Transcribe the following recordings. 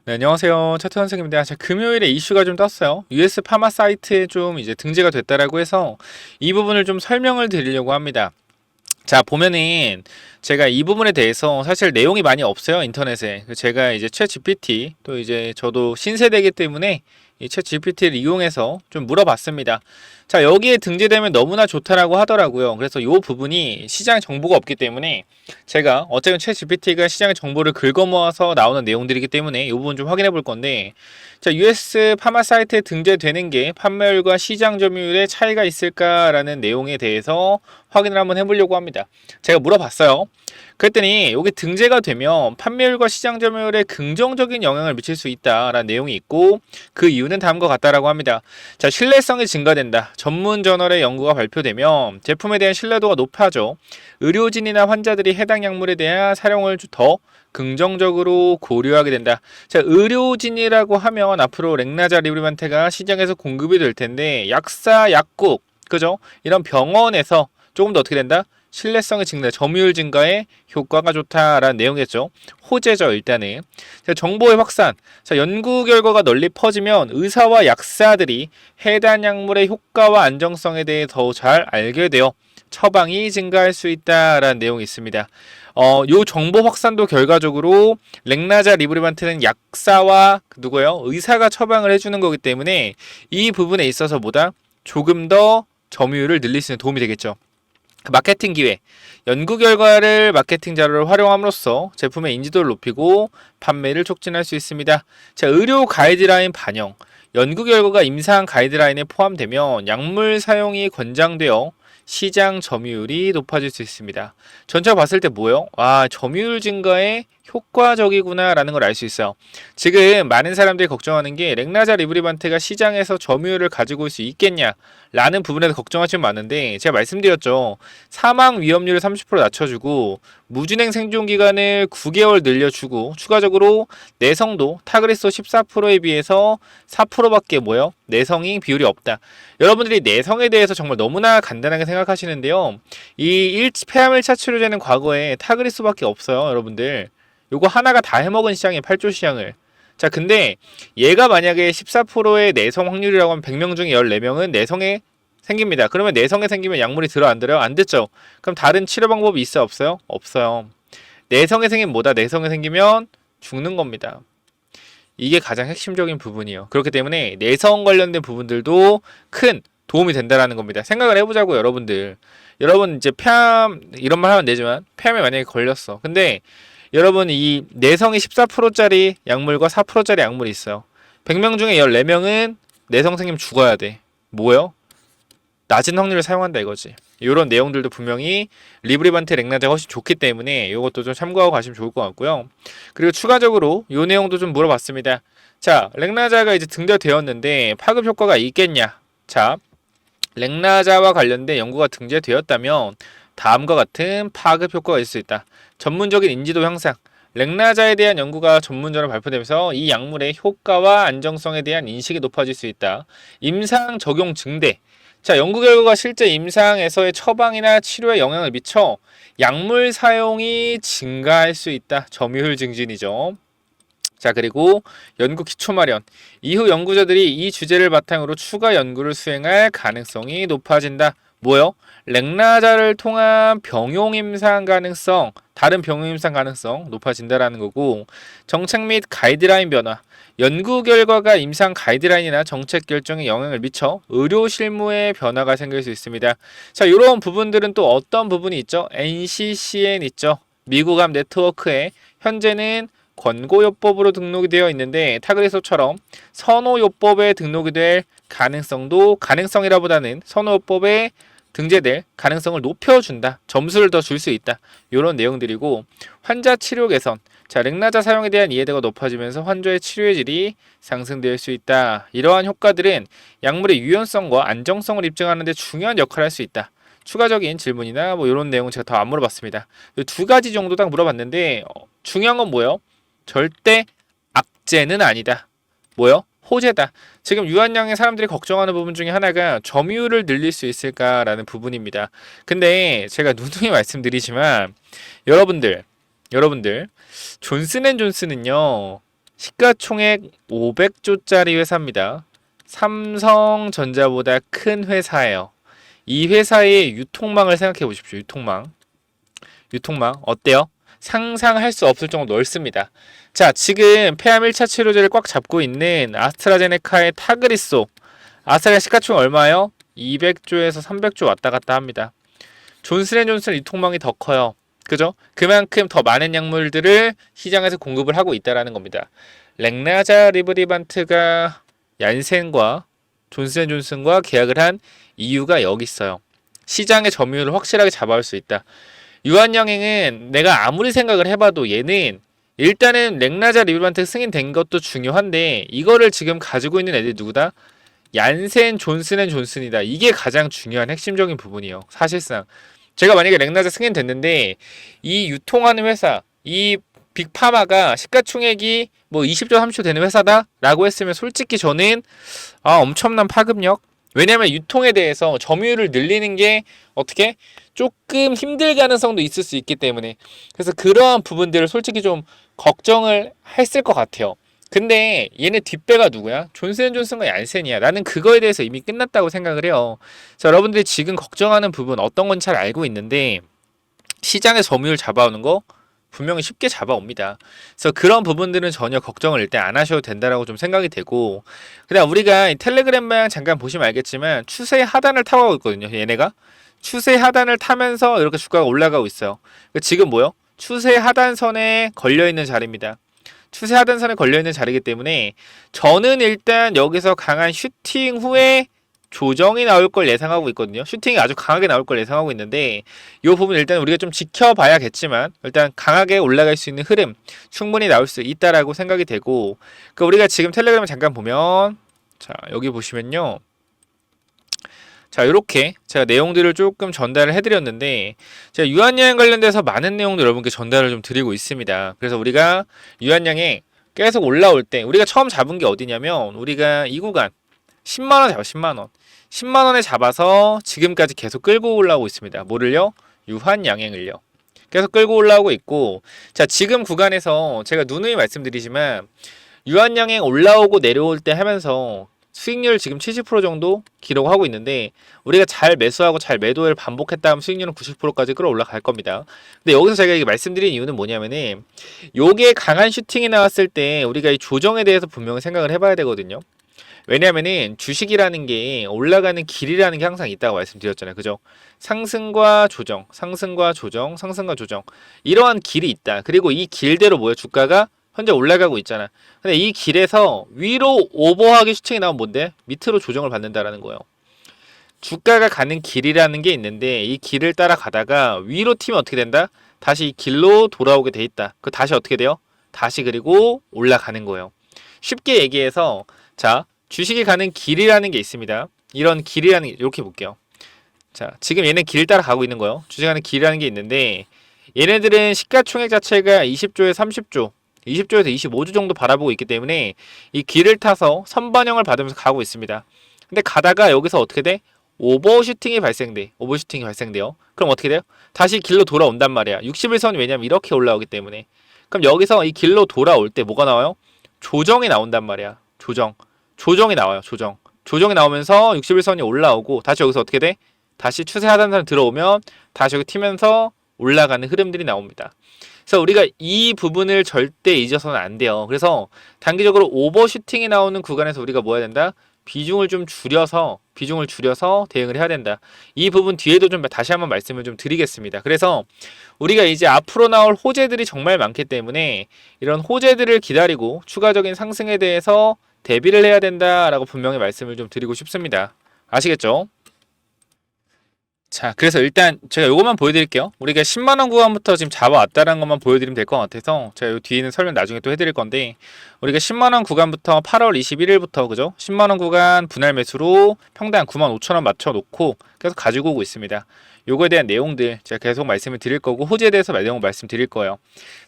네, 안녕하세요. 차트 선생님입니다. 자, 금요일에 이슈가 좀 떴어요. US 파마 사이트에 좀 이제 등재가 됐다라고 해서 이 부분을 좀 설명을 드리려고 합니다. 자, 보면은 제가 이 부분에 대해서 사실 내용이 많이 없어요, 인터넷에. 제가 이제 챗 GPT, 또 이제 저도 신세대이기 때문에 이 챗 GPT를 이용해서 좀 물어봤습니다. 자, 여기에 등재되면 너무나 좋다라고 하더라고요. 그래서 이 부분이 시장 정보가 없기 때문에 제가 어쨌든 챗 GPT가 시장의 정보를 긁어 모아서 나오는 내용들이기 때문에 이 부분 좀 확인해 볼 건데, 자, US 파마 사이트에 등재되는 게 판매율과 시장 점유율에 차이가 있을까라는 내용에 대해서 확인을 한번 해보려고 합니다. 제가 물어봤어요. 그랬더니 여기 등재가 되면 판매율과 시장 점유율에 긍정적인 영향을 미칠 수 있다라는 내용이 있고, 그 이유는 다음과 같다라고 합니다. 자, 신뢰성이 증가된다. 전문 저널의 연구가 발표되면 제품에 대한 신뢰도가 높아져 의료진이나 환자들이 해당 약물에 대한 사용을 더 긍정적으로 고려하게 된다. 자, 의료진이라고 하면 앞으로 렉나자 리브리반테가 시장에서 공급이 될 텐데, 약사, 약국, 그죠? 이런 병원에서 조금 더 어떻게 된다? 신뢰성이 증가, 점유율 증가에 효과가 좋다라는 내용이겠죠. 호재죠, 일단은. 자, 정보의 확산. 자, 연구 결과가 널리 퍼지면 의사와 약사들이 해당 약물의 효과와 안정성에 대해 더 잘 알게 되어 처방이 증가할 수 있다라는 내용이 있습니다. 요 정보 확산도 결과적으로 렉나자 리브리반트는 약사와 누구예요? 의사가 처방을 해주는 거기 때문에 이 부분에 있어서 보다 조금 더 점유율을 늘릴 수 있는 도움이 되겠죠. 마케팅 기회. 연구 결과를 마케팅 자료로 활용함으로써 제품의 인지도를 높이고 판매를 촉진할 수 있습니다. 자, 의료 가이드라인 반영. 연구 결과가 임상 가이드라인에 포함되면 약물 사용이 권장되어 시장 점유율이 높아질 수 있습니다. 전체적으로 봤을 때 뭐예요? 점유율 증가에 효과적이구나라는 걸 알 수 있어요. 지금 많은 사람들이 걱정하는 게 렉나자 리브리반테가 시장에서 점유율을 가지고 올 수 있겠냐 라는 부분에서 걱정하시면 많은데, 제가 말씀드렸죠. 사망 위험률을 30% 낮춰주고 무진행 생존 기간을 9개월 늘려주고 추가적으로 내성도 타그리소 14%에 비해서 4%밖에 뭐요? 내성이 비율이 없다. 여러분들이 내성에 대해서 정말 너무나 간단하게 생각하시는데요. 이 폐암 1차 치료제는 과거에 타그리소밖에 없어요, 여러분들. 요거 하나가 다 해먹은 시장이에요, 8조 시장을. 자, 근데 얘가 만약에 14%의 내성 확률이라고 하면 100명 중에 14명은 내성에 생깁니다. 그러면 내성에 생기면 약물이 들어 안 들어요? 안 듣죠? 그럼 다른 치료 방법이 있어요, 없어요? 없어요. 내성에 생기면 뭐다? 내성에 생기면 죽는 겁니다. 이게 가장 핵심적인 부분이에요. 그렇기 때문에 내성 관련된 부분들도 큰 도움이 된다라는 겁니다. 생각을 해보자고요, 여러분들. 여러분 이제 폐암 이런 말 하면 안 되지만 폐암에 만약에 걸렸어. 근데 여러분 이 내성이 14%짜리 약물과 4%짜리 약물이 있어요. 100명 중에 14명은 내성 생기면 죽어야 돼. 뭐요? 낮은 확률을 사용한다 이거지. 이런 내용들도 분명히 리브리반테 렉나자가 훨씬 좋기 때문에 이것도 좀 참고하고 가시면 좋을 것 같고요. 그리고 추가적으로 이 내용도 좀 물어봤습니다. 자, 렉나자가 이제 등재되었는데 파급 효과가 있겠냐? 자, 렉나자와 관련된 연구가 등재되었다면 다음과 같은 파급 효과가 있을 수 있다. 전문적인 인지도 향상. 렉나자에 대한 연구가 전문적으로 발표되면서 이 약물의 효과와 안정성에 대한 인식이 높아질 수 있다. 임상 적용 증대. 자, 연구 결과가 실제 임상에서의 처방이나 치료에 영향을 미쳐 약물 사용이 증가할 수 있다. 점유율 증진이죠. 자, 그리고 연구 기초 마련. 이후 연구자들이 이 주제를 바탕으로 추가 연구를 수행할 가능성이 높아진다. 뭐요? 렉나자를 통한 병용 임상 가능성, 다른 병용 임상 가능성 높아진다라는 거고, 정책 및 가이드라인 변화. 연구 결과가 임상 가이드라인이나 정책 결정에 영향을 미쳐 의료 실무에 변화가 생길 수 있습니다. 자, 이런 부분들은 또 어떤 부분이 있죠? NCCN 있죠. 미국 암 네트워크에 현재는 권고요법으로 등록이 되어 있는데, 타그리소처럼 선호요법에 등록이 될 가능성도, 가능성이라보다는 선호요법에 등재될 가능성을 높여준다. 점수를 더 줄 수 있다. 이런 내용들이고, 환자 치료 개선. 자, 렉나자 사용에 대한 이해도가 높아지면서 환자의 치료의 질이 상승될 수 있다. 이러한 효과들은 약물의 유연성과 안정성을 입증하는 데 중요한 역할을 할 수 있다. 추가적인 질문이나 뭐 이런 내용 제가 더 안 물어봤습니다. 두 가지 정도 딱 물어봤는데, 중요한 건 뭐예요? 절대 악재는 아니다. 뭐요? 호재다. 지금 유한량의 사람들이 걱정하는 부분 중에 하나가 점유율을 늘릴 수 있을까라는 부분입니다. 근데 제가 누누이 말씀드리지만 여러분들 존슨앤존슨은요 시가총액 500조짜리 회사입니다. 삼성전자보다 큰 회사예요. 이 회사의 유통망을 생각해 보십시오. 유통망 어때요? 상상할 수 없을 정도로 넓습니다. 자, 지금 폐암 1차 치료제를 꽉 잡고 있는 아스트라제네카의 타그리소. 아스트라 시가총 얼마요? 200조에서 300조 왔다 갔다 합니다. 존슨앤존슨 유통망이 더 커요. 그죠? 그만큼 더 많은 약물들을 시장에서 공급을 하고 있다는 겁니다. 렉나자 리브리반트가 얀센과 존슨앤존슨과 계약을 한 이유가 여기 있어요. 시장의 점유율을 확실하게 잡아올 수 있다. 유한양행은 내가 아무리 생각을 해봐도 얘는 일단은 렉나자 리브리반트 승인된 것도 중요한데 이거를 지금 가지고 있는 애들이 누구다? 얀센, 존슨앤존슨이다. 이게 가장 중요한 핵심적인 부분이에요. 사실상 제가 만약에 렉나자 승인됐는데 이 유통하는 회사, 이 빅파마가 시가총액이 뭐 20조, 30조 되는 회사다라고 했으면 솔직히 저는 엄청난 파급력. 왜냐하면 유통에 대해서 점유율을 늘리는 게 어떻게 조금 힘들 가능성도 있을 수 있기 때문에 그래서 그러한 부분들을 솔직히 좀 걱정을 했을 것 같아요. 근데 얘네 뒷배가 누구야? 존슨앤존슨과 얀센이야. 나는 그거에 대해서 이미 끝났다고 생각을 해요. 자, 여러분들이 지금 걱정하는 부분 어떤 건 잘 알고 있는데 시장의 점유율 잡아오는 거 분명히 쉽게 잡아옵니다. 그래서 그런 부분들은 전혀 걱정을 일단 안 하셔도 된다라고 좀 생각이 되고 그다음 우리가 이 텔레그램 방향 잠깐 보시면 알겠지만 추세 하단을 타고 있거든요. 얘네가 추세 하단을 타면서 이렇게 주가가 올라가고 있어요. 지금 뭐요? 추세 하단선에 걸려있는 자리입니다. 추세 하단선에 걸려있는 자리이기 때문에 저는 일단 여기서 강한 슈팅 후에 조정이 나올 걸 예상하고 있거든요. 슈팅이 아주 강하게 나올 걸 예상하고 있는데 이 부분 일단 우리가 좀 지켜봐야겠지만 일단 강하게 올라갈 수 있는 흐름 충분히 나올 수 있다라고 생각이 되고 그러니까 우리가 지금 텔레그램을 잠깐 보면 자 여기 보시면요. 자 이렇게 제가 내용들을 조금 전달을 해드렸는데 제가 유한양행 관련돼서 많은 내용들 여러분께 전달을 좀 드리고 있습니다. 그래서 우리가 유한양행 계속 올라올 때 우리가 처음 잡은 게 어디냐면 우리가 이 구간 10만원 잡아 10만원 10만원에 잡아서 지금까지 계속 끌고 올라오고 있습니다. 뭐를요? 유한양행을요. 계속 끌고 올라오고 있고 자 지금 구간에서 제가 누누이 말씀드리지만 유한양행 올라오고 내려올 때 하면서 수익률 지금 70% 정도 기록하고 있는데 우리가 잘 매수하고 잘 매도를 반복했다 하면 수익률은 90%까지 끌어올라갈 겁니다. 근데 여기서 제가 이게 말씀드린 이유는 뭐냐면은 요게 강한 슈팅이 나왔을 때 우리가 이 조정에 대해서 분명히 생각을 해봐야 되거든요. 왜냐면은 주식이라는 게 올라가는 길이라는 게 항상 있다고 말씀드렸잖아요. 그죠? 상승과 조정, 상승과 조정, 상승과 조정. 이러한 길이 있다. 그리고 이 길대로 뭐야? 주가가 현재 올라가고 있잖아. 근데 이 길에서 위로 오버하게 슈팅이 나오면 뭔데? 밑으로 조정을 받는다라는 거예요. 주가가 가는 길이라는 게 있는데 이 길을 따라가다가 위로 튀면 어떻게 된다? 다시 이 길로 돌아오게 돼 있다. 그 다시 어떻게 돼요? 다시 그리고 올라가는 거예요. 쉽게 얘기해서 자 주식이 가는 길이라는 게 있습니다. 이런 길이라는 게 이렇게 볼게요. 자 지금 얘는 길 따라 가고 있는 거예요. 주식이 가는 길이라는 게 있는데 얘네들은 시가총액 자체가 20조에 30조 20조에서 25조 정도 바라보고 있기 때문에 이 길을 타서 선반영을 받으면서 가고 있습니다. 근데 가다가 여기서 어떻게 돼? 오버슈팅이 발생돼. 오버슈팅이 발생돼요. 그럼 어떻게 돼요? 다시 길로 돌아온단 말이야. 61선이 왜냐면 이렇게 올라오기 때문에. 그럼 여기서 이 길로 돌아올 때 뭐가 나와요? 조정이 나온단 말이야. 조정이 나와요. 조정이 나오면서 61선이 올라오고 다시 여기서 어떻게 돼? 다시 추세 하단선에 들어오면 다시 여기 튀면서 올라가는 흐름들이 나옵니다. 그래서 우리가 이 부분을 절대 잊어서는 안 돼요. 그래서 단기적으로 오버슈팅이 나오는 구간에서 우리가 뭐 해야 된다? 비중을 줄여서 대응을 해야 된다. 이 부분 뒤에도 좀 다시 한번 말씀을 좀 드리겠습니다. 그래서 우리가 이제 앞으로 나올 호재들이 정말 많기 때문에 이런 호재들을 기다리고 추가적인 상승에 대해서 대비를 해야 된다라고 분명히 말씀을 좀 드리고 싶습니다. 아시겠죠? 자, 그래서 일단 제가 요것만 보여드릴게요. 우리가 10만원 구간부터 지금 잡아왔다는 것만 보여드리면 될 것 같아서 제가 요 뒤에는 설명 나중에 또 해드릴 건데 우리가 10만원 구간부터 8월 21일부터 그죠? 10만원 구간 분할 매수로 평당 95,000원 맞춰놓고 계속 가지고 오고 있습니다. 요거에 대한 내용들 제가 계속 말씀을 드릴 거고 호재에 대해서 내용 말씀드릴 거예요.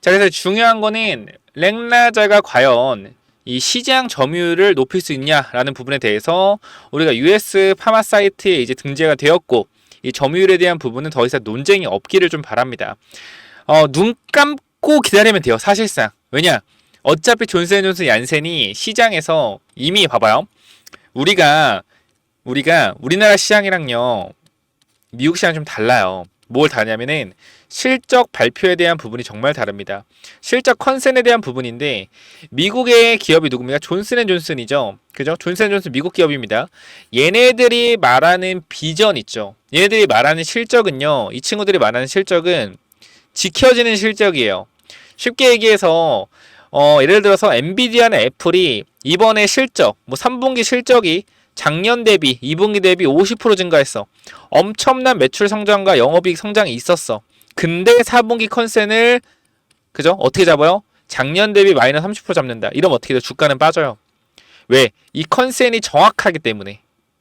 자, 그래서 중요한 거는 렉나자가 과연 이 시장 점유율을 높일 수 있냐라는 부분에 대해서 우리가 US 파마 사이트에 이제 등재가 되었고 이 점유율에 대한 부분은 더 이상 논쟁이 없기를 좀 바랍니다. 눈 감고 기다리면 돼요. 사실상. 왜냐? 어차피 존슨앤존슨 얀센이 시장에서 이미 봐봐요. 우리가 우리나라 시장이랑요 미국 시장 좀 달라요. 뭘 다냐면은 실적 발표에 대한 부분이 정말 다릅니다. 실적 컨센에 대한 부분인데 미국의 기업이 누굽니까? 존슨앤존슨이죠. 그죠? 존슨앤존슨 미국 기업입니다. 얘네들이 말하는 비전 있죠. 얘네들이 말하는 실적은요. 이 친구들이 말하는 실적은 지켜지는 실적이에요. 쉽게 얘기해서 예를 들어서 엔비디아나 애플이 이번에 실적, 뭐 3분기 실적이 작년 대비, 2분기 대비 50% 증가했어. 엄청난 매출 성장과 영업이익 성장이 있었어. 근데 4분기 컨센을 그죠? 어떻게 잡아요? 작년 대비 마이너스 30% 잡는다. 이러면 어떻게 돼요? 주가는 빠져요. 왜? 이 컨센이 정확하기 때문에.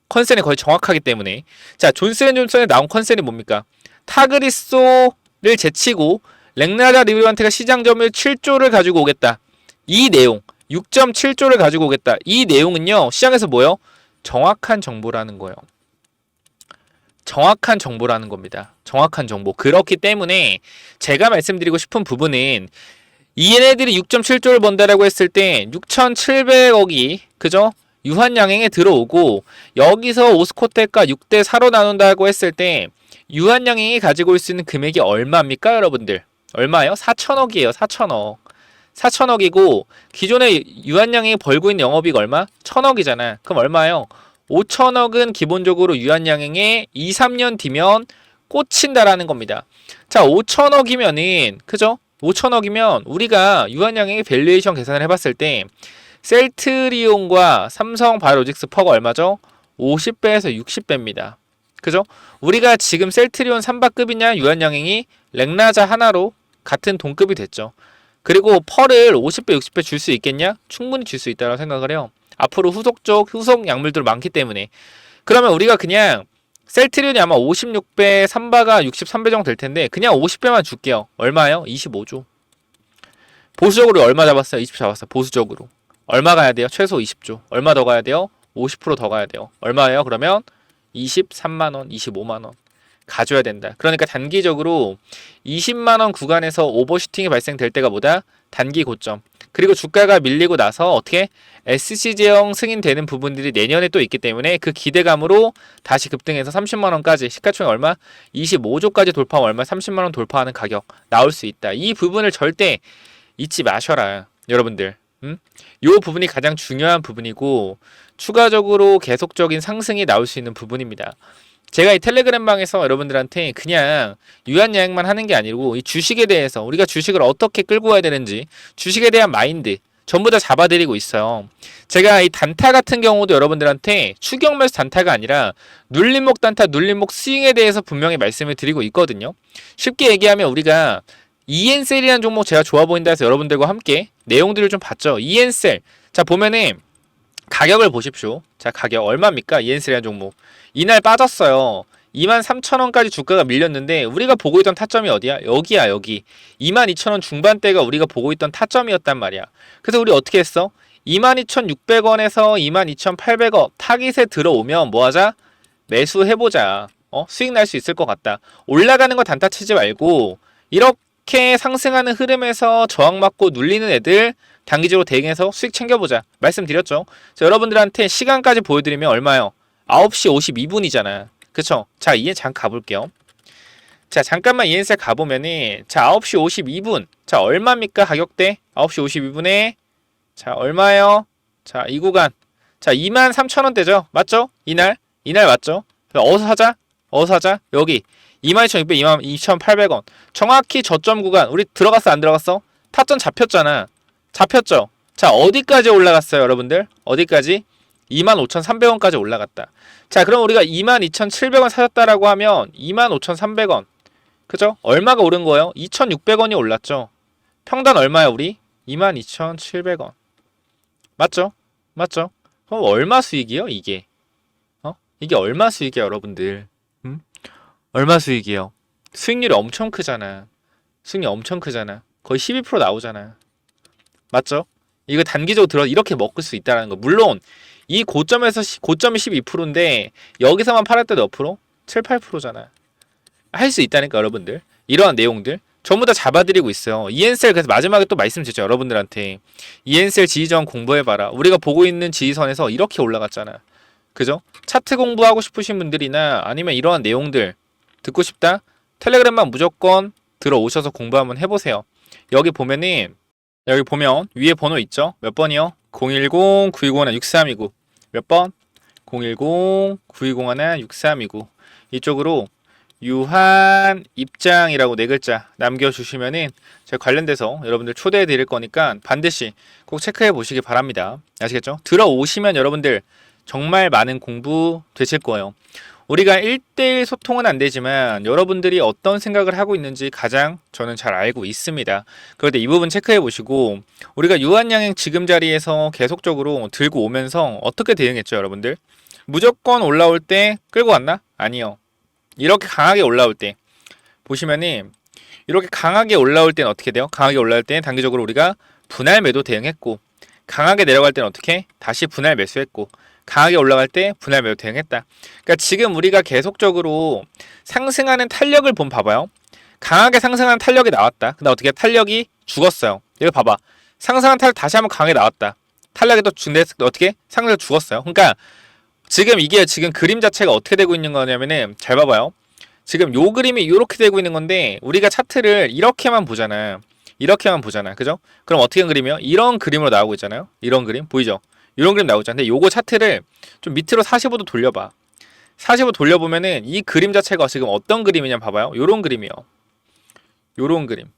컨센이 거의 정확하기 때문에. 자, 존슨앤존슨에 나온 컨센이 뭡니까? 타그리소를 제치고 렉나자 리브란트가 시장 점유율 7조를 가지고 오겠다. 이 내용 6.7조를 가지고 오겠다. 이 내용은요. 시장에서 뭐예요? 정확한 정보라는 거예요. 정확한 정보라는 겁니다. 정확한 정보. 그렇기 때문에 제가 말씀드리고 싶은 부분은 얘네들이 6.7조를 번다라고 했을 때 6,700억이 그죠? 유한양행에 들어오고 여기서 오스코텍과 6대 4로 나눈다고 했을 때 유한양행이 가지고 있을 수 있는 금액이 얼마입니까, 여러분들? 얼마예요? 4천억이에요. 4천억. 4천억이고 기존에 유한양행이 벌고 있는 영업이익 얼마? 1,000억이잖아. 그럼 얼마예요? 5천억은 기본적으로 유한양행에 2, 3년 뒤면 꽂힌다라는 겁니다. 자, 5천억이면은 그죠? 5천억이면 우리가 유한양행의 밸류에이션 계산을 해봤을 때 셀트리온과 삼성바이오로직스 퍼가 얼마죠? 50배에서 60배입니다. 그죠? 우리가 지금 셀트리온 3바급이냐 유한양행이 렉나자 하나로 같은 동급이 됐죠. 그리고 펄을 50배, 60배 줄 수 있겠냐? 충분히 줄 수 있다고 생각을 해요. 앞으로 후속 약물들 많기 때문에. 그러면 우리가 그냥 셀트리온이 아마 56배, 3바가 63배 정도 될 텐데 그냥 50배만 줄게요. 얼마요? 25조. 보수적으로 얼마 잡았어요? 20조 잡았어요. 보수적으로. 얼마 가야 돼요? 최소 20조. 얼마 더 가야 돼요? 50% 더 가야 돼요. 얼마예요? 그러면 23만원, 25만원. 가져야 된다. 그러니까 단기적으로 20만원 구간에서 오버슈팅이 발생될 때가 뭐다? 단기 고점. 그리고 주가가 밀리고 나서 어떻게 SC 제형 승인되는 부분들이 내년에 또 있기 때문에 그 기대감으로 다시 급등해서 30만원까지 시가총액 얼마? 25조까지 돌파하면 얼마? 30만원 돌파하는 가격 나올 수 있다. 이 부분을 절대 잊지 마셔라. 여러분들. 이 부분이 가장 중요한 부분이고 추가적으로 계속적인 상승이 나올 수 있는 부분입니다. 제가 이 텔레그램 방에서 여러분들한테 그냥 유한야행만 하는 게 아니고 이 주식에 대해서 우리가 주식을 어떻게 끌고 가야 되는지 주식에 대한 마인드 전부 다 잡아드리고 있어요. 제가 이 단타 같은 경우도 여러분들한테 추격 매수 단타가 아니라 눌림목 단타, 눌림목 스윙에 대해서 분명히 말씀을 드리고 있거든요. 쉽게 얘기하면 우리가 EN셀이라는 종목 제가 좋아 보인다 해서 여러분들과 함께 내용들을 좀 봤죠. EN셀. 자, 보면은 가격을 보십시오. 자, 가격 얼마입니까? EN셀이라는 종목. 이날 빠졌어요. 23,000원까지 주가가 밀렸는데 우리가 보고 있던 타점이 어디야? 여기야, 여기. 22,000원 중반대가 우리가 보고 있던 타점이었단 말이야. 그래서 우리 어떻게 했어? 22,600원에서 22,800원 타깃에 들어오면 뭐하자? 매수해보자. 수익 날 수 있을 것 같다. 올라가는 거 단타 치지 말고 이렇게 상승하는 흐름에서 저항 맞고 눌리는 애들 단기적으로 대응해서 수익 챙겨보자. 말씀드렸죠? 자, 여러분들한테 시간까지 보여드리면 얼마요? 9시 52분이잖아. 그쵸? 자, 이해 잠깐 가볼게요. 자, 잠깐만 EN셀 가보면은 자, 9시 52분. 자, 얼마입니까? 가격대? 9시 52분에 자, 얼마예요? 자, 이 구간. 자, 23,000원대죠? 맞죠? 이날 맞죠? 어디서 사자? 어디서 사자? 여기 22,600, 22,800원. 정확히 저점 구간. 우리 들어갔어? 안 들어갔어? 타점 잡혔잖아. 잡혔죠? 자, 어디까지 올라갔어요, 여러분들? 어디까지? 25,300원까지 올라갔다. 자, 그럼 우리가 22,700원 사셨다라고 하면 25,300원. 그죠? 얼마가 오른 거예요? 2,600원이 올랐죠? 평단 얼마야, 우리? 22,700원. 맞죠? 맞죠? 그럼 얼마 수익이요, 이게? 이게 얼마 수익이야, 여러분들? 얼마 수익이요? 수익률이 엄청 크잖아. 수익률 엄청 크잖아. 거의 12% 나오잖아. 맞죠? 이거 단기적으로 들어 이렇게 먹을 수 있다는 거. 물론 이 고점에서 고점이 12%인데 여기서만 팔을 때도 몇 프로? 7, 8%잖아. 할 수 있다니까 여러분들. 이러한 내용들. 전부 다 잡아드리고 있어요. ENSL 그래서 마지막에 또 말씀드렸죠. 여러분들한테. ENSL 지지전 공부해봐라. 우리가 보고 있는 지지선에서 이렇게 올라갔잖아. 그죠? 차트 공부하고 싶으신 분들이나 아니면 이러한 내용들 듣고 싶다? 텔레그램만 무조건 들어오셔서 공부 한번 해보세요. 여기 보면은 여기 보면 위에 번호 있죠? 몇 번이요? 010-920-6329 몇 번? 010-920-6329 이쪽으로 유한 입장이라고 네 글자 남겨주시면은 제가 관련돼서 여러분들 초대해 드릴 거니까 반드시 꼭 체크해 보시기 바랍니다. 아시겠죠? 들어오시면 여러분들 정말 많은 공부 되실 거예요. 우리가 1대1 소통은 안 되지만 여러분들이 어떤 생각을 하고 있는지 가장 저는 잘 알고 있습니다. 그런데 이 부분 체크해 보시고 우리가 유한양행 지금 자리에서 계속적으로 들고 오면서 어떻게 대응했죠, 여러분들? 무조건 올라올 때 끌고 왔나? 아니요. 이렇게 강하게 올라올 때 보시면은 이렇게 강하게 올라올 때는 어떻게 돼요? 강하게 올라올 때는 단기적으로 우리가 분할 매도 대응했고 강하게 내려갈 때는 어떻게? 다시 분할 매수했고 강하게 올라갈 때 분할 매도 대응했다. 그러니까 지금 우리가 계속적으로 상승하는 탄력을 봐봐요. 강하게 상승하는 탄력이 나왔다. 근데 어떻게 탄력이 죽었어요. 이거 봐봐. 상승한 탄력 다시 한번 강하게 나왔다. 탄력이 또 어떻게? 상승해서 죽었어요. 그러니까 지금 이게 지금 그림 자체가 어떻게 되고 있는 거냐면은 잘 봐봐요. 지금 요 그림이 이렇게 되고 있는 건데 우리가 차트를 이렇게만 보잖아. 이렇게만 보잖아. 그죠? 그럼 어떻게 한 그림이요? 이런 그림으로 나오고 있잖아요. 이런 그림 보이죠? 이런 그림 나오고 있잖아. 근데 요거 차트를 좀 밑으로 45도 돌려봐. 45도 돌려보면은 이 그림 자체가 지금 어떤 그림이냐 봐봐요. 요런 그림이요. 요런 그림.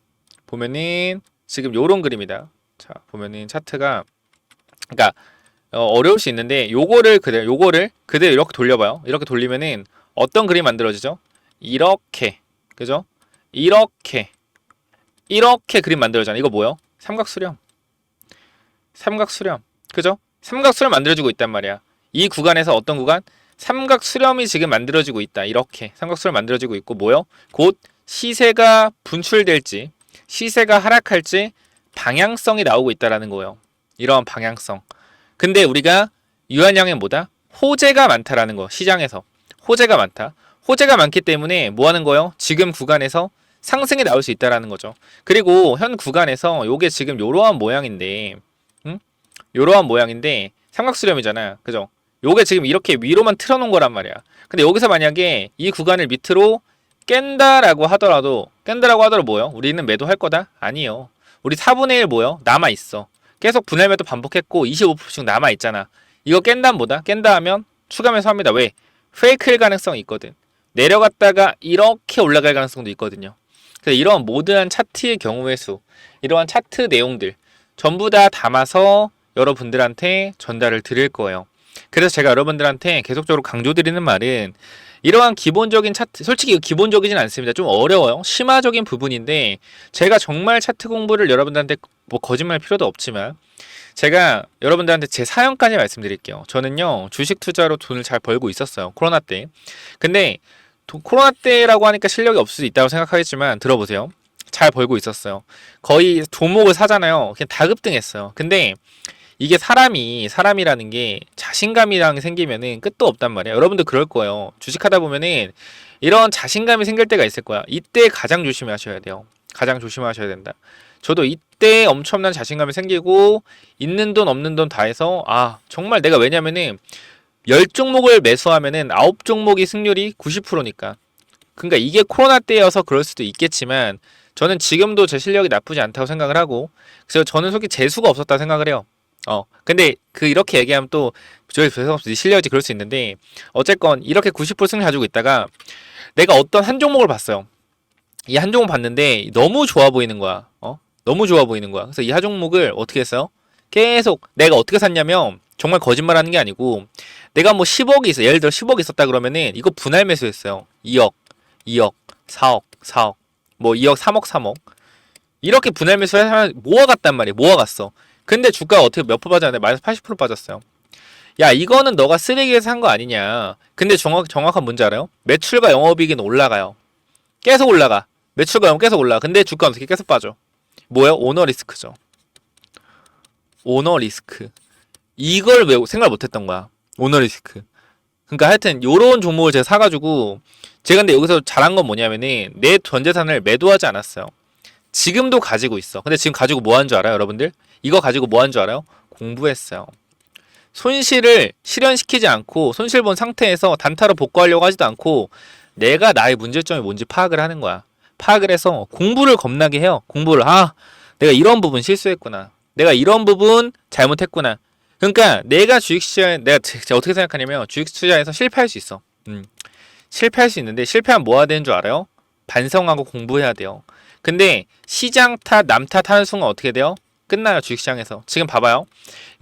보면은 지금 요런 그림이다. 자, 보면은 차트가 그러니까 어려울 수 있는데 요거를 그대로 이렇게 돌려봐요. 이렇게 돌리면은 어떤 그림이 만들어지죠? 이렇게. 그죠? 이렇게 그림 만들어지잖아. 이거 뭐요? 삼각수렴. 그죠? 삼각수렴 만들어지고 있단 말이야. 이 구간에서 어떤 구간? 삼각수렴이 지금 만들어지고 있다. 이렇게 삼각수렴 만들어지고 있고 뭐요? 곧 시세가 분출될지 시세가 하락할지 방향성이 나오고 있다라는 거예요. 이러한 방향성. 근데 우리가 유한양은 뭐다? 호재가 많다라는 거. 시장에서 호재가 많다. 호재가 많기 때문에 뭐 하는 거예요? 지금 구간에서 상승이 나올 수 있다라는 거죠. 그리고 현 구간에서 요게 지금 요러한 모양인데 요러한 모양인데 삼각수렴이잖아. 그죠? 요게 지금 이렇게 위로만 틀어놓은 거란 말이야. 근데 여기서 만약에 이 구간을 밑으로 깬다라고 하더라도 뭐요? 우리는 매도할 거다? 아니요. 우리 4분의 1 뭐요? 남아있어. 계속 분할 매도 반복했고 25%씩 남아있잖아. 이거 깬다면 뭐다? 깬다 하면 추가 매수합니다. 왜? 페이크일 가능성이 있거든. 내려갔다가 이렇게 올라갈 가능성도 있거든요. 그래서 이러한 모든 차트의 경우의 수, 이러한 차트 내용들 전부 다 담아서 여러분들한테 전달을 드릴 거예요. 그래서 제가 여러분들한테 계속적으로 강조드리는 말은 이러한 기본적인 차트, 솔직히 기본적이진 않습니다. 좀 어려워요. 심화적인 부분인데 제가 정말 차트 공부를 여러분들한테 뭐 거짓말 필요도 없지만 제가 여러분들한테 제 사연까지 말씀드릴게요. 저는요 주식 투자로 돈을 잘 벌고 있었어요. 코로나 때. 근데 코로나 때라고 하니까 실력이 없을 수 있다고 생각하겠지만 들어보세요. 잘 벌고 있었어요. 거의 종목을 사잖아요. 그냥 다 급등했어요. 근데 이게 사람이라는 게 자신감이랑 게 생기면은 끝도 없단 말이야. 여러분도 그럴 거예요. 주식하다 보면은 이런 자신감이 생길 때가 있을 거야. 이때 가장 조심하셔야 돼요. 가장 조심하셔야 된다. 저도 이때 엄청난 자신감이 생기고 있는 돈 없는 돈 다 해서 정말 내가 왜냐면은 10종목을 매수하면은 9종목이 승률이 90%니까. 그러니까 이게 코로나 때여서 그럴 수도 있겠지만 저는 지금도 제 실력이 나쁘지 않다고 생각을 하고 그래서 저는 솔직히 재수가 없었다고 생각을 해요. 근데 이렇게 얘기하면 또 저희 재수 실력이 그럴 수 있는데 어쨌건 이렇게 90% 승률 가지고 있다가 내가 어떤 한 종목을 봤어요. 이 한 종목 봤는데 너무 좋아 보이는 거야. 너무 좋아 보이는 거야. 그래서 이 한 종목을 어떻게 했어요? 계속 내가 어떻게 샀냐면 정말 거짓말하는 게 아니고 내가 뭐 10억이 있어. 예를 들어 10억 있었다 그러면은 이거 분할 매수했어요. 2억, 2억, 4억, 4억, 뭐 2억, 3억, 3억 이렇게 분할 매수해서 모아갔단 말이에요. 모아갔어. 근데 주가가 어떻게 몇 프로 빠졌는데 마이너스 80% 빠졌어요. 야 이거는 너가 쓰레기에서 산 거 아니냐. 근데 정확한 문제 알아요? 매출과 영업이익은 올라가요. 계속 올라가. 매출과 영업 계속 올라가. 근데 주가는 어떻게 계속 빠져? 뭐예요? 오너 리스크죠. 오너 리스크. 이걸 왜 생각을 못했던 거야. 오너 리스크. 그러니까 하여튼 요런 종목을 제가 사가지고 제가 근데 여기서 잘한 건 뭐냐면은 내 전 재산을 매도하지 않았어요. 지금도 가지고 있어. 근데 지금 가지고 뭐 한 줄 알아요, 여러분들? 이거 가지고 뭐 한 줄 알아요? 공부했어요. 손실을 실현시키지 않고 손실 본 상태에서 단타로 복구하려고 하지도 않고 내가 나의 문제점이 뭔지 파악을 하는 거야. 파악을 해서 공부를 겁나게 해요. 공부를 내가 이런 부분 실수했구나. 내가 이런 부분 잘못했구나. 그러니까 내가 주식시장 내가 제가 어떻게 생각하냐면 주식 투자에서 실패할 수 있어. 실패할 수 있는데 실패하면 뭐 해야 되는 줄 알아요? 반성하고 공부해야 돼요. 근데 시장 탓, 남 탓하는 순간 어떻게 돼요? 끝나요, 주식시장에서. 지금 봐봐요.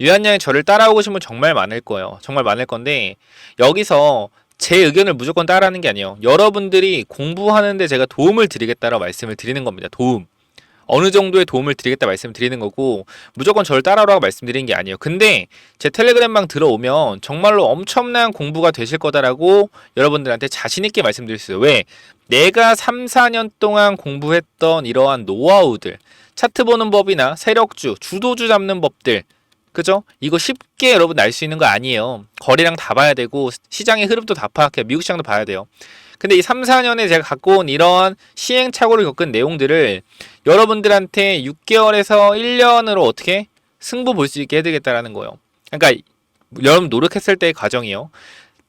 유한양이 저를 따라오신 분 정말 많을 거예요. 정말 많을 건데 여기서 제 의견을 무조건 따라하는 게 아니에요. 여러분들이 공부하는데 제가 도움을 드리겠다라고 말씀을 드리는 겁니다. 도움. 어느 정도의 도움을 드리겠다 말씀을 드리는 거고 무조건 저를 따라오라고 말씀드리는 게 아니에요. 근데 제 텔레그램방 들어오면 정말로 엄청난 공부가 되실 거다라고 여러분들한테 자신 있게 말씀드릴 수 있어요. 왜? 내가 3, 4년 동안 공부했던 이러한 노하우들, 차트 보는 법이나 세력주, 주도주 잡는 법들, 그죠? 이거 쉽게 여러분 알 수 있는 거 아니에요. 거래량 다 봐야 되고 시장의 흐름도 다 파악해요. 미국 시장도 봐야 돼요. 근데 이 3, 4년에 제가 갖고 온 이러한 시행착오를 겪은 내용들을 여러분들한테 6개월에서 1년으로 어떻게 승부 볼 수 있게 해드리겠다라는 거예요. 그러니까 여러분 노력했을 때의 과정이요.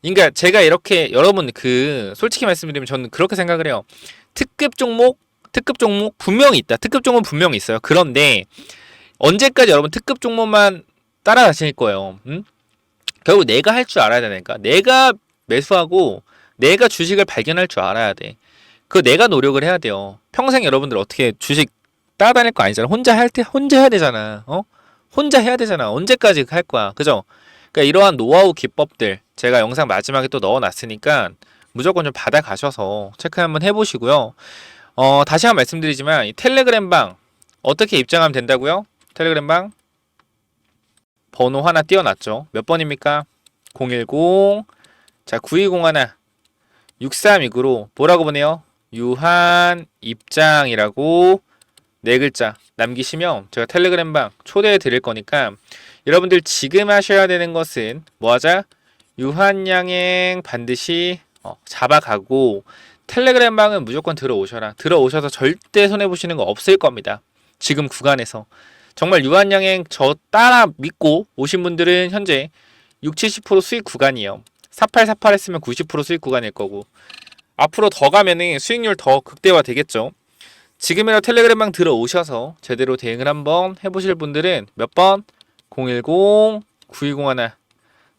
그러니까 제가 이렇게 여러분 솔직히 말씀드리면 저는 그렇게 생각을 해요. 특급 종목 분명히 있다. 특급 종목 분명히 있어요. 그런데 언제까지 여러분 특급 종목만 따라가실 거예요. 결국 내가 할 줄 알아야 되니까. 내가 매수하고 내가 주식을 발견할 줄 알아야 돼. 그거 내가 노력을 해야 돼요. 평생 여러분들 어떻게 주식 따라다닐 거 아니잖아. 혼자 해야 되잖아. 혼자 해야 되잖아. 언제까지 할 거야. 그죠? 그러니까 이러한 노하우 기법들 제가 영상 마지막에 또 넣어놨으니까 무조건 좀 받아가셔서 체크 한번 해보시고요. 다시 한번 말씀드리지만 이 텔레그램방 어떻게 입장하면 된다고요? 텔레그램방 번호 하나 띄워놨죠. 몇 번입니까? 010 자 9201 6329로 뭐라고 보내요? 유한 입장이라고 네 글자 남기시면 제가 텔레그램방 초대해 드릴 거니까 여러분들 지금 하셔야 되는 것은 뭐 하자? 유한양행 반드시 잡아가고 텔레그램방은 무조건 들어오셔라. 들어오셔서 절대 손해보시는 거 없을 겁니다. 지금 구간에서. 정말 유한양행 저 따라 믿고 오신 분들은 현재 60-70% 수익 구간이에요. 4848 했으면 90% 수익 구간일 거고 앞으로 더 가면은 수익률 더 극대화 되겠죠. 지금이라도 텔레그램방 들어오셔서 제대로 대응을 한번 해보실 분들은 몇 번? 010-9201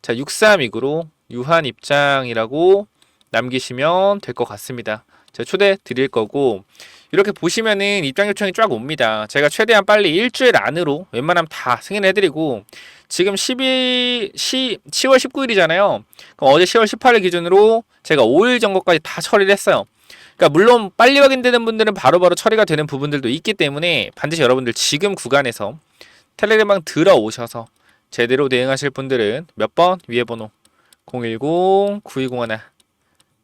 자 6329로 유한 입장이라고 남기시면 될 것 같습니다. 제가 초대 드릴 거고 이렇게 보시면은 입장 요청이 쫙 옵니다. 제가 최대한 빨리 일주일 안으로 웬만하면 다 승인해드리고 지금 10월 19일이잖아요. 그럼 어제 10월 18일 기준으로 제가 5일 전거까지 다 처리를 했어요. 그러니까 물론 빨리 확인되는 분들은 바로바로 처리가 되는 부분들도 있기 때문에 반드시 여러분들 지금 구간에서 텔레그램방 들어오셔서 제대로 대응하실 분들은 몇 번? 위에 번호 010-9201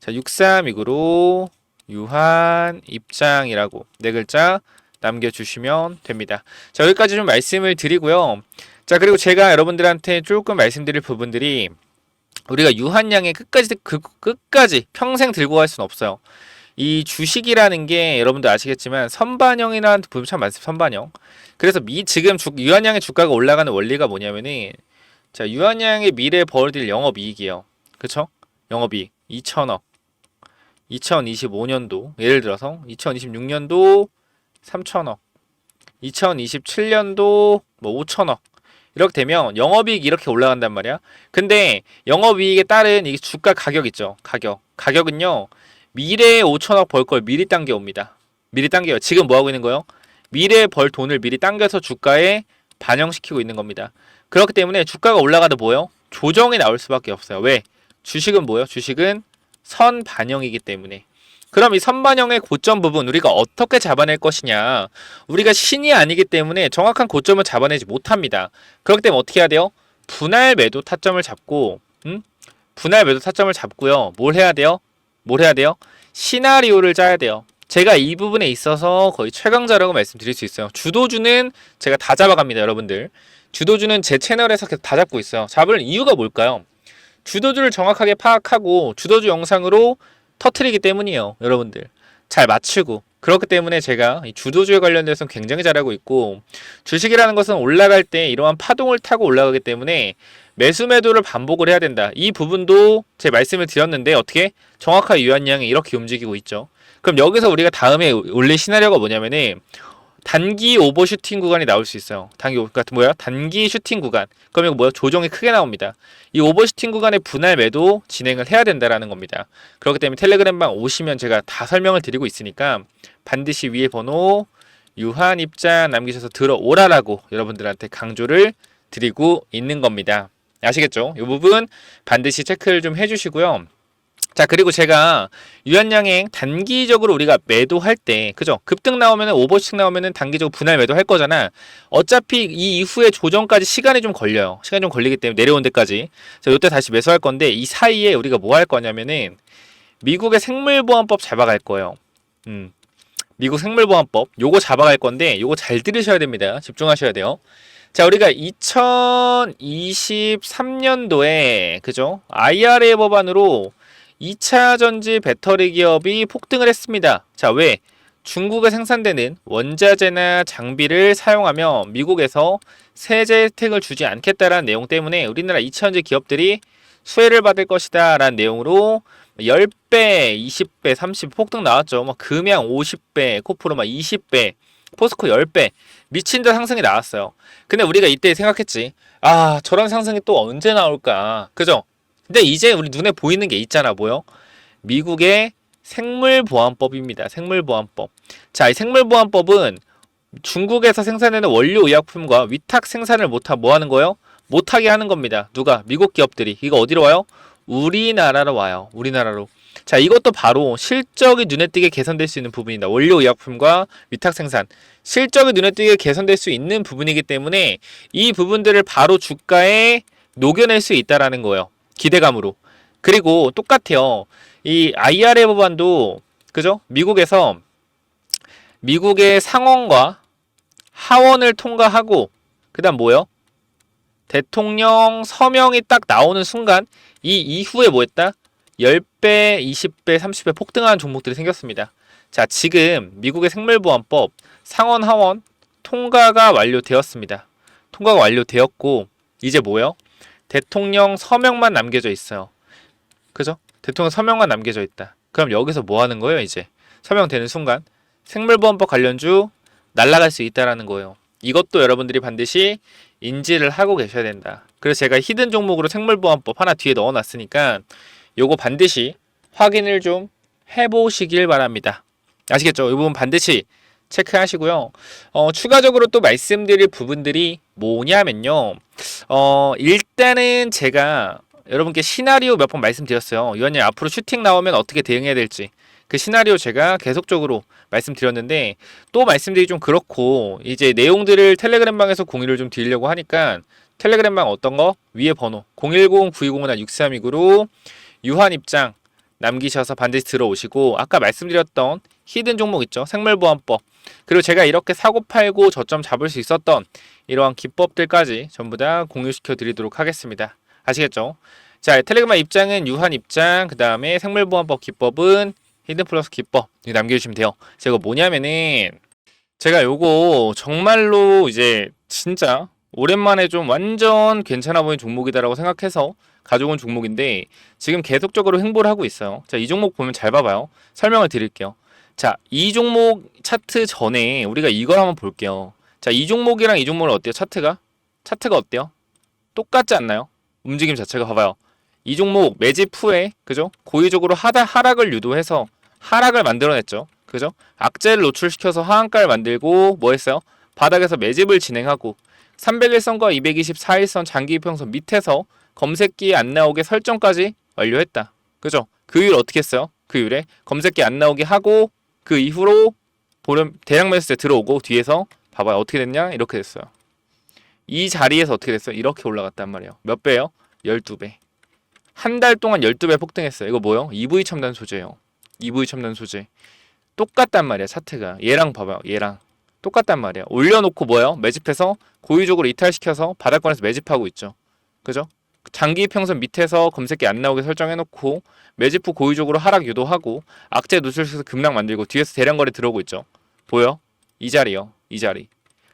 자 6329로 유한 입장이라고 네 글자 남겨주시면 됩니다. 자 여기까지 좀 말씀을 드리고요. 자 그리고 제가 여러분들한테 조금 말씀드릴 부분들이 우리가 유한양의 끝까지 평생 들고 갈 수는 없어요. 이 주식이라는 게 여러분들 아시겠지만 선반영이라는 부분 참 많습니다. 선반영. 그래서 지금 유한양의 주가가 올라가는 원리가 뭐냐면은 자 유한양의 미래에 벌어들일 영업이익이에요. 그쵸? 영업이익 2천억 2025년도 예를 들어서 2026년도 3천억 2027년도 뭐 5천억 이렇게 되면 영업이익 이렇게 올라간단 말이야. 근데 영업이익에 따른 이 주가 가격 있죠. 가격은요 미래에 5천억 벌 걸 미리 당겨옵니다. 미리 당겨요. 지금 뭐 하고 있는 거예요? 미래에 벌 돈을 미리 당겨서 주가에 반영시키고 있는 겁니다. 그렇기 때문에 주가가 올라가도 뭐예요? 조정이 나올 수밖에 없어요. 왜? 주식은 뭐예요? 주식은 선반영이기 때문에. 그럼 이 선반영의 고점 부분 우리가 어떻게 잡아낼 것이냐. 우리가 신이 아니기 때문에 정확한 고점을 잡아내지 못합니다. 그렇기 때문에 어떻게 해야 돼요? 분할 매도 타점을 잡고 분할 매도 타점을 잡고요. 뭘 해야 돼요? 시나리오를 짜야 돼요. 제가 이 부분에 있어서 거의 최강자라고 말씀드릴 수 있어요. 주도주는 제가 다 잡아갑니다. 여러분들. 주도주는 제 채널에서 계속 다 잡고 있어요. 잡을 이유가 뭘까요? 주도주를 정확하게 파악하고 주도주 영상으로 터트리기 때문이에요. 여러분들 잘 맞추고 그렇기 때문에 제가 이 주도주에 관련돼서는 굉장히 잘하고 있고, 주식이라는 것은 올라갈 때 이러한 파동을 타고 올라가기 때문에 매수 매도를 반복을 해야 된다. 이 부분도 제 말씀을 드렸는데 어떻게 정확하게 유한양이 이렇게 움직이고 있죠. 그럼 여기서 우리가 다음에 올릴 시나리오가 뭐냐면은 단기 오버슈팅 구간이 나올 수 있어요. 단기 슈팅 구간. 그럼 이거 뭐야? 조정이 크게 나옵니다. 이 오버슈팅 구간의 분할 매도 진행을 해야 된다라는 겁니다. 그렇기 때문에 텔레그램방 오시면 제가 다 설명을 드리고 있으니까 반드시 위에 번호 유한 입장 남기셔서 들어오라라고 여러분들한테 강조를 드리고 있는 겁니다. 아시겠죠? 이 부분 반드시 체크를 좀 해주시고요. 자, 그리고 제가 유한양행 단기적으로 우리가 매도할 때, 그죠? 급등 나오면은 오버씩 나오면은 단기적으로 분할 매도할 거잖아. 어차피 이 이후에 조정까지 시간이 좀 걸려요. 시간이 좀 걸리기 때문에 내려온 데까지. 자, 이때 다시 매수할 건데 이 사이에 우리가 뭐 할 거냐면은 미국의 생물보안법 잡아갈 거예요. 미국 생물보안법 요거 잡아갈 건데 요거 잘 들으셔야 됩니다. 집중하셔야 돼요. 자, 우리가 2023년도에 그죠? IRA 법안으로 2차 전지 배터리 기업이 폭등을 했습니다. 자, 왜? 중국에 생산되는 원자재나 장비를 사용하며 미국에서 세제 혜택을 주지 않겠다라는 내용 때문에 우리나라 2차 전지 기업들이 수혜를 받을 것이다 라는 내용으로 10배, 20배, 30배 폭등 나왔죠. 막 금양 50배, 코프로 막 20배, 포스코 10배 미친 듯 상승이 나왔어요. 근데 우리가 이때 생각했지. 아, 저런 상승이 또 언제 나올까? 그죠? 근데 이제 우리 눈에 보이는 게 있잖아. 뭐요? 미국의 생물보안법입니다. 생물보안법. 자, 이 생물보안법은 중국에서 생산되는 원료 의약품과 위탁 생산을 뭐 하는 거예요? 못하게 하는 겁니다. 누가? 미국 기업들이. 이거 어디로 와요? 우리나라로 와요. 우리나라로. 자, 이것도 바로 실적이 눈에 띄게 개선될 수 있는 부분이다. 원료 의약품과 위탁 생산. 실적이 눈에 띄게 개선될 수 있는 부분이기 때문에 이 부분들을 바로 주가에 녹여낼 수 있다라는 거예요. 기대감으로. 그리고 똑같아요. 이 IRA 법안도 그죠? 미국에서 미국의 상원과 하원을 통과하고 그다음 뭐요? 대통령 서명이 딱 나오는 순간 이 이후에 뭐 했다? 10배, 20배, 30배 폭등하는 종목들이 생겼습니다. 자, 지금 미국의 생물보안법 상원 하원 통과가 완료되었습니다. 통과가 완료되었고 이제 뭐요? 대통령 서명만 남겨져 있어요. 그죠? 대통령 서명만 남겨져 있다. 그럼 여기서 뭐 하는 거예요, 이제? 서명되는 순간 생물보안법 관련주 날아갈 수 있다라는 거예요. 이것도 여러분들이 반드시 인지를 하고 계셔야 된다. 그래서 제가 히든 종목으로 생물보안법 하나 뒤에 넣어놨으니까 요거 반드시 확인을 좀 해보시길 바랍니다. 아시겠죠? 이 부분 반드시 체크하시고요. 추가적으로 또 말씀드릴 부분들이 뭐냐면요. 일단은 제가 여러분께 시나리오 몇 번 말씀드렸어요. 유한님 앞으로 슈팅 나오면 어떻게 대응해야 될지. 그 시나리오 제가 계속적으로 말씀드렸는데 또 말씀드리기 좀 그렇고 이제 내용들을 텔레그램방에서 공유를 좀 드리려고 하니까 텔레그램방 어떤 거? 위에 번호 010-9201-6329로 유한 입장 남기셔서 반드시 들어오시고 아까 말씀드렸던 히든 종목 있죠? 생물보안법 그리고 제가 이렇게 사고 팔고 저점 잡을 수 있었던 이러한 기법들까지 전부 다 공유시켜 드리도록 하겠습니다. 아시겠죠? 자, 텔레그램 입장은 유한 입장 그 다음에 생물보안법 기법은 히든 플러스 기법 남겨주시면 돼요. 제가 뭐냐면은 제가 요거 정말로 이제 진짜 오랜만에 좀 완전 괜찮아 보이는 종목이다라고 생각해서 가져온 종목인데 지금 계속적으로 횡보를 하고 있어요. 자, 이 종목 보면 잘 봐봐요. 설명을 드릴게요. 자, 이 종목 차트 전에 우리가 이걸 한번 볼게요. 자, 이 종목이랑 이 종목은 어때요? 차트가 어때요? 똑같지 않나요? 움직임 자체가 봐봐요. 이 종목 매집 후에 그죠? 고의적으로 하락을 유도해서 하락을 만들어냈죠. 그죠? 악재를 노출시켜서 하한가를 만들고 뭐 했어요? 바닥에서 매집을 진행하고 301선과 224일선 장기 이평선 밑에서 검색기에 안 나오게 설정까지 완료했다. 그죠? 그 이후에 어떻게 했어요? 그 이후에 검색기 안 나오게 하고 그 이후로 대량 매수세 들어오고 뒤에서 봐봐요. 어떻게 됐냐? 이렇게 됐어요. 이 자리에서 어떻게 됐어요? 이렇게 올라갔단 말이에요. 몇 배요? 12배. 한 달 동안 12배 폭등했어요. 이거 뭐요? EV 첨단 소재예요. EV 첨단 소재. 똑같단 말이야, 차트가. 얘랑 봐봐요. 얘랑. 똑같단 말이야. 올려놓고 뭐예요? 매집해서 고의적으로 이탈시켜서 바닥권에서 매집하고 있죠. 그죠? 장기 이평선 밑에서 검색기 안 나오게 설정해놓고 매집 후 고의적으로 하락 유도하고 악재 누출해서 급락 만들고 뒤에서 대량거래 들어오고 있죠. 보여? 이 자리요. 이 자리.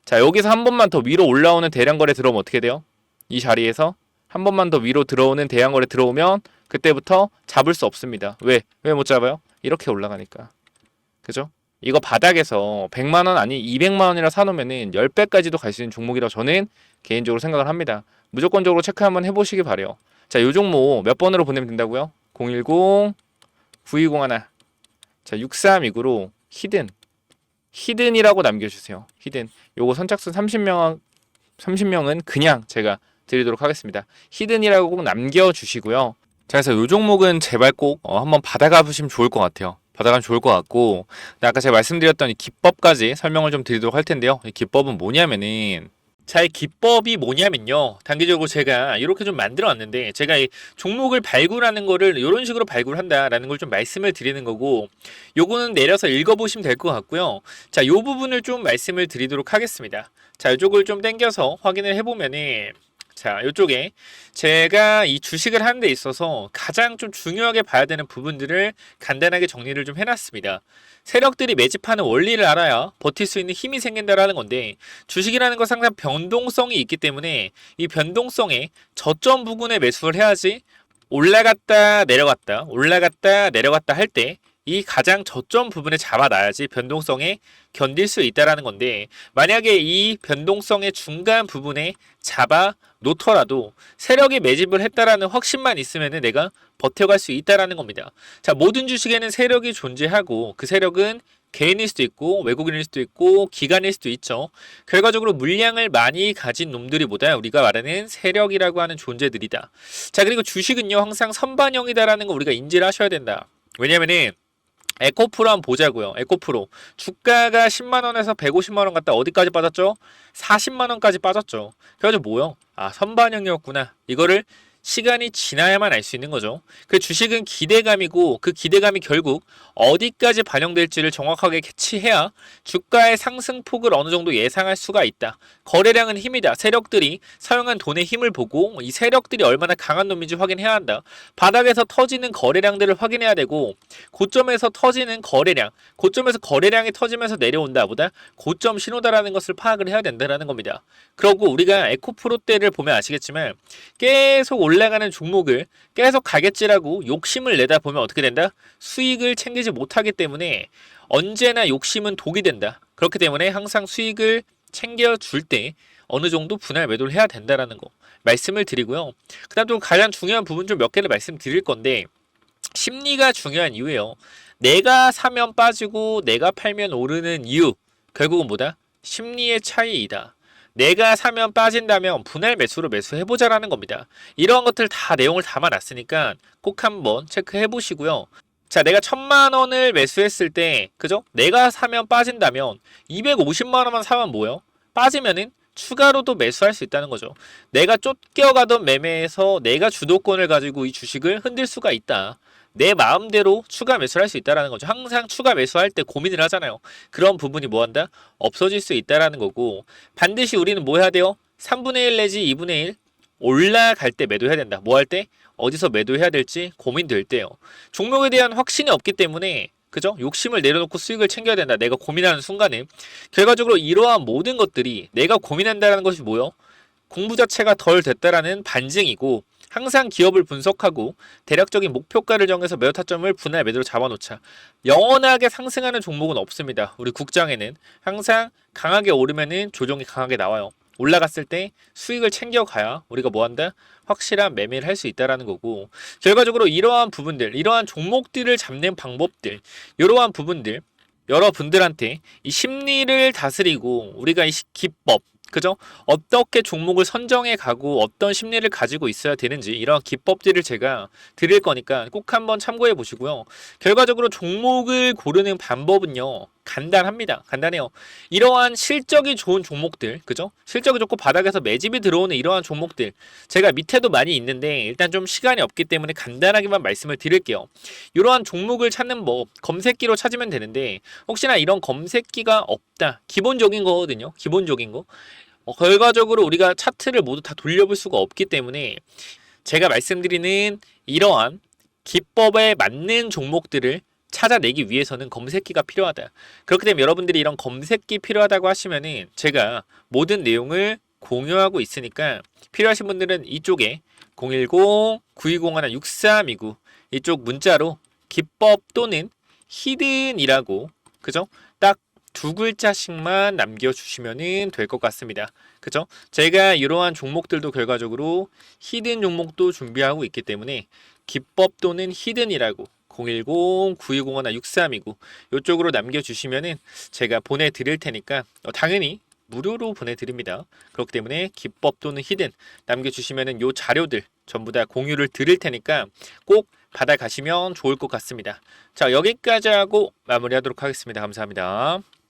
자, 여기서 한 번만 더 위로 올라오는 대량거래 들어오면 어떻게 돼요? 이 자리에서 한 번만 더 위로 들어오는 대량거래 들어오면 그때부터 잡을 수 없습니다. 왜? 왜 못 잡아요? 이렇게 올라가니까. 그죠? 이거 바닥에서 100만원 아니 200만원이라 사놓으면은 10배까지도 갈 수 있는 종목이라고 저는 개인적으로 생각을 합니다. 무조건적으로 체크 한번 해보시기 바래요. 자, 요 종목 몇 번으로 보내면 된다고요? 010 9201. 자, 6329로 히든이라고 남겨주세요. 히든. 요거 선착순 30명은 그냥 제가 드리도록 하겠습니다. 히든이라고 꼭 남겨주시고요. 자, 그래서 요 종목은 제발 꼭 한번 받아가 보시면 좋을 것 같아요. 받아가면 좋을 것 같고, 아까 제가 말씀드렸던 이 기법까지 설명을 좀 드리도록 할 텐데요. 이 기법은 뭐냐면은, 자, 이 기법이 뭐냐면요. 단기적으로 제가 이렇게 좀 만들어 왔는데, 제가 이 종목을 발굴하는 거를 이런 식으로 발굴한다라는 걸 좀 말씀을 드리는 거고, 요거는 내려서 읽어보시면 될 것 같고요. 자, 요 부분을 좀 말씀을 드리도록 하겠습니다. 자, 이쪽을 좀 당겨서 확인을 해보면은, 자, 이쪽에 제가 이 주식을 하는 데 있어서 가장 좀 중요하게 봐야 되는 부분들을 간단하게 정리를 좀 해놨습니다. 세력들이 매집하는 원리를 알아야 버틸 수 있는 힘이 생긴다라는 건데, 주식이라는 건 항상 변동성이 있기 때문에 이 변동성에 저점 부근에 매수를 해야지 올라갔다 내려갔다 올라갔다 내려갔다 할 때 이 가장 저점 부분에 잡아놔야지 변동성에 견딜 수 있다라는 건데, 만약에 이 변동성의 중간 부분에 잡아 놓더라도 세력이 매집을 했다라는 확신만 있으면 내가 버텨갈 수 있다라는 겁니다. 자, 모든 주식에는 세력이 존재하고 그 세력은 개인일 수도 있고 외국인일 수도 있고 기관일 수도 있죠. 결과적으로 물량을 많이 가진 놈들이보다 우리가 말하는 세력이라고 하는 존재들이다. 자, 그리고 주식은요 항상 선반영이다라는 거 우리가 인지를 하셔야 된다. 왜냐면은 에코프로 한번 보자고요. 에코프로 주가가 10만원에서 150만원 갔다 어디까지 빠졌죠? 40만원까지 빠졌죠. 그래가지고 뭐요? 아, 선반영이었구나. 이거를 시간이 지나야만 알 수 있는 거죠. 그 주식은 기대감이고 그 기대감이 결국 어디까지 반영될지를 정확하게 캐치해야 주가의 상승폭을 어느 정도 예상할 수가 있다. 거래량은 힘이다. 세력들이 사용한 돈의 힘을 보고 이 세력들이 얼마나 강한 놈인지 확인해야 한다. 바닥에서 터지는 거래량들을 확인해야 되고, 고점에서 터지는 거래량, 고점에서 거래량이 터지면서 내려온다 보다 고점 신호다라는 것을 파악을 해야 된다는 겁니다. 그리고 우리가 에코프로 때를 보면 아시겠지만 계속 올라가는 종목을 계속 가겠지라고 욕심을 내다 보면 어떻게 된다? 수익을 챙기지 못하기 때문에 언제나 욕심은 독이 된다. 그렇기 때문에 항상 수익을 챙겨줄 때 어느 정도 분할 매도를 해야 된다라는 거 말씀을 드리고요. 그 다음 또 가장 중요한 부분 좀 몇 개를 말씀드릴 건데, 심리가 중요한 이유예요. 내가 사면 빠지고 내가 팔면 오르는 이유, 결국은 뭐다? 심리의 차이이다. 내가 사면 빠진다면 분할 매수로 매수해보자라는 겁니다. 이러한 것들 다 내용을 담아놨으니까 꼭 한번 체크해 보시고요. 자, 내가 1000만원을 매수했을 때, 그죠? 내가 사면 빠진다면 250만원만 사면 뭐예요? 빠지면은 추가로도 매수할 수 있다는 거죠. 내가 쫓겨가던 매매에서 내가 주도권을 가지고 이 주식을 흔들 수가 있다. 내 마음대로 추가 매수를 할 수 있다는 거죠. 항상 추가 매수할 때 고민을 하잖아요. 그런 부분이 뭐한다? 없어질 수 있다는 거고, 반드시 우리는 뭐 해야 돼요? 3분의 1 내지 2분의 1 올라갈 때 매도해야 된다. 뭐 할 때? 어디서 매도해야 될지 고민될 때요. 종목에 대한 확신이 없기 때문에, 그죠? 욕심을 내려놓고 수익을 챙겨야 된다. 내가 고민하는 순간에 결과적으로 이러한 모든 것들이 내가 고민한다는 것이 뭐요? 공부 자체가 덜 됐다라는 반증이고, 항상 기업을 분석하고 대략적인 목표가를 정해서 매도 타점을 분할 매도로 잡아놓자. 영원하게 상승하는 종목은 없습니다. 우리 국장에는 항상 강하게 오르면은 조정이 강하게 나와요. 올라갔을 때 수익을 챙겨가야 우리가 뭐한다? 확실한 매매를 할 수 있다라는 거고, 결과적으로 이러한 부분들, 이러한 종목들을 잡는 방법들, 이러한 부분들 여러분들한테 이 심리를 다스리고 우리가 이 기법, 그죠? 어떻게 종목을 선정해 가고 어떤 심리를 가지고 있어야 되는지 이런 기법들을 제가 드릴 거니까 꼭 한번 참고해 보시고요. 결과적으로 종목을 고르는 방법은요, 간단합니다. 간단해요. 이러한 실적이 좋은 종목들, 그죠? 실적이 좋고 바닥에서 매집이 들어오는 이러한 종목들, 제가 밑에도 많이 있는데 일단 좀 시간이 없기 때문에 간단하게만 말씀을 드릴게요. 이러한 종목을 찾는 법, 검색기로 찾으면 되는데, 혹시나 이런 검색기가 없다, 기본적인 거거든요. 기본적인 거. 결과적으로 우리가 차트를 모두 다 돌려볼 수가 없기 때문에 제가 말씀드리는 이러한 기법에 맞는 종목들을 찾아내기 위해서는 검색기가 필요하다. 그렇기 때문에 여러분들이 이런 검색기 필요하다고 하시면은 제가 모든 내용을 공유하고 있으니까 필요하신 분들은 이쪽에 010-9201-6329 이쪽 문자로 기법 또는 히든이라고 그죠? 딱 두 글자씩만 남겨주시면 될 것 같습니다. 그죠? 제가 이러한 종목들도 결과적으로 히든 종목도 준비하고 있기 때문에 기법 또는 히든이라고 010-9201-6329 이쪽으로 남겨주시면은 제가 보내드릴 테니까 당연히 무료로 보내드립니다. 그렇기 때문에 기법 또는 히든 남겨주시면은 요 자료들 전부 다 공유를 드릴 테니까 꼭 받아가시면 좋을 것 같습니다. 자, 여기까지 하고 마무리하도록 하겠습니다. 감사합니다.